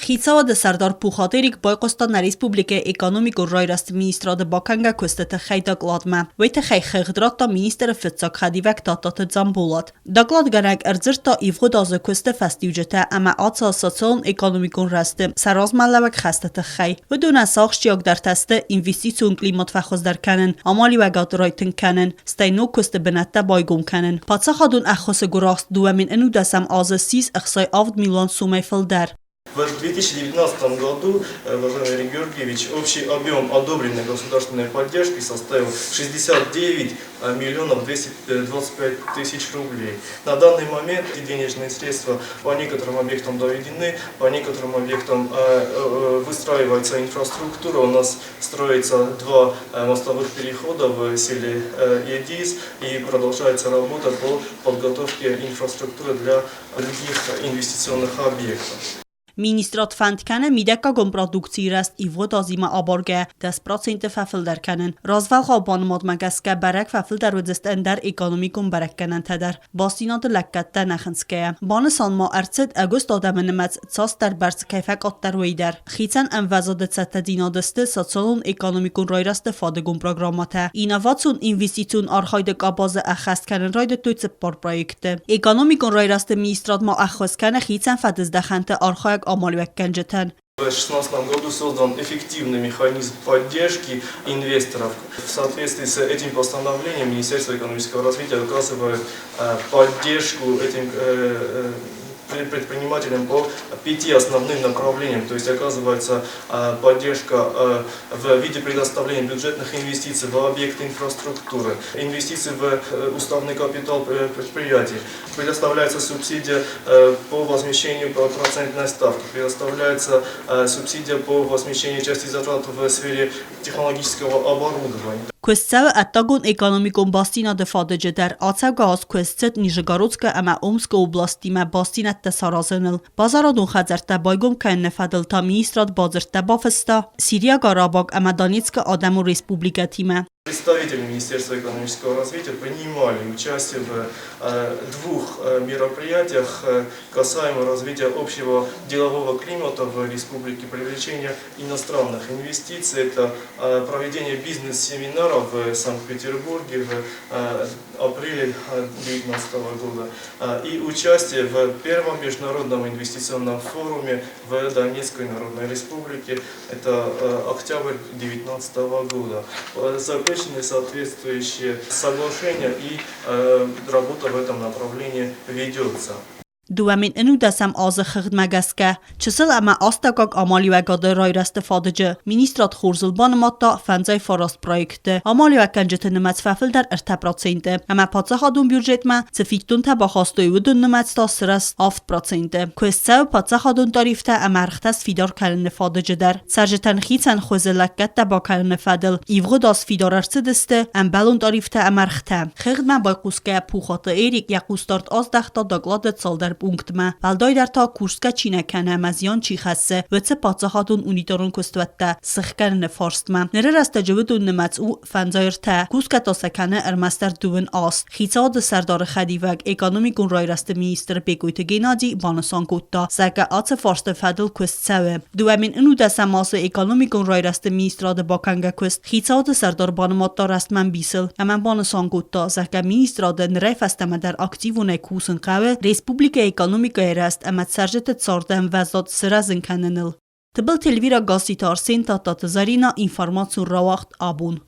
Խիցավը Սարդար Փուխատերիկ Բայկոստան Ռեսպուբլիկա էկոնոմիկո ռայրաստ մինիստրադը Բաքանգա կոստը խայտակ լատմա վայթը խայ խեղդրատա մինիստրը ֆծակ խադիվակ տատատը ձամբոլատ դակլատ գանակ արձրտա իվղոդ ազը կոստը ֆաստիուջետա ամա ացա սոցիոն էկոնոմիկոն ռաստը սարոզմալավակ խաստը խայ վդունա սաղշճիակ դարտաստը ինվեստիցիոն կլիմատ վախոզդարքանն ամալի վագատրայթն կանն ստայնո կոստը բնատա բայգոն կանն Пацахадун ахосы гурахс дуамин энудасам азы сиз ахсай авд миллион сумай филдар. В 2019 году, уважаемый Юрий Георгиевич, общий объем одобренной государственной поддержки составил 69 миллионов 225 тысяч рублей. На данный момент эти денежные средства по некоторым объектам доведены, по некоторым объектам выстраивается инфраструктура. У нас строится 2 мостовых перехода в селе Едис и продолжается работа по подготовке инфраструктуры для других инвестиционных объектов. Ministrat fandkane midekagom produkcji rast I vod azima aborge 10% fafildar kanen. Razval khaban madmagaska barak fafildar wdzest ender ekonomikum barakkanen teder. Bastinat lakkatta naxinske. Banısan ma artsed august adamınmaz tsastar bars kayfak attar weyder. Xitsan envazadet sette dinadeste sotsialun ekonomikun rayraste fadegun programmata. Innovatsion investitsion arhayde kabazı axast kanen rayde tütsep par projekte. Ekonomikun rayraste ministrat ma axos kane xitsan fadezdaxante arhayk В 2016 году создан эффективный механизм поддержки инвесторов. В соответствии с этим постановлением Министерство экономического развития оказывает поддержку этим предпринимателям по 5 основным направлениям. То есть оказывается поддержка в виде предоставления бюджетных инвестиций в объекты инфраструктуры, инвестиций в уставный капитал предприятий, предоставляется субсидия по возмещению процентной ставки, предоставляется субсидия по возмещению части затрат в сфере технологического оборудования. Костцеве аттагон экономикон бастина дефадеже дар ацагаз костцет Нижегородска ама Омска областима бастинатта саразыныл. Базарадун хазарта байгом кан нефадыл та министрат базырта бафыста Сирия Карабак ама Донецка Адаму Республика тима. Представители Министерства экономического развития принимали участие в 2 мероприятиях касаемо развития общего делового климата в республике, привлечения иностранных инвестиций, это проведение бизнес-семинаров в Санкт-Петербурге в апреле 2019 года и участие в первом международном инвестиционном форуме в Донецкой Народной Республике, это октябрь 2019 года. Заключены соответствующие соглашения и работа в этом направлении ведется. دوامین انو دسم آز خرد مگسکه چسل اما آستاکاک آمالی و گاده رای رست فادجه مینیسترات خورزلبان ماتا فنزای فراست پرویکته آمالی و کنجت نمت ففل در ارتپراتسینده اما پاتسا خادون بیوجت ما تفیکتون تبا خواستوی و دون نمت تا سرس آفت پراتسینده کوسته و پاتسا خادون داریفته اما رختست فیدار کلن فادجه در سرجتن خیتن خوزلکت تبا کلن فدل ایوغو داس فیدار ارسدسته ام بلون داریفته اما رخته خرد من بای قوسکه پوخات ایریک یا قوستارت آز دختا داگلادت سالدر بونکتما بلدای در تا کورسکا چینکنه مزیان چی خسته و چه پاتساخاتون اونیتارون کستوته سخکرن فارستما نره رست جودون نمت او فنزایرته کورسکا تا سکنه ارمستر دوون آس خیتاد سردار خدیوگ اکانومیکون رای رست مینیستر بگویت گینادی بانسان گوتا سکه آت فارست فدل کست سوه دوامین انو دست ماس اکانومیکون رای رست مینیستراد باکنگه کست خیتاد سردار بانمات دا رستمن بیسل اما بانسان گوتا سکه مینیستراد نره فستمه در اکتیوونه کوسن قوه ریسپوبلیک ekonomika erast amat sarjetet sordem vazot srazin kanenil. Tbil telvira gasitar senta tatazarina informacion rawacht abun.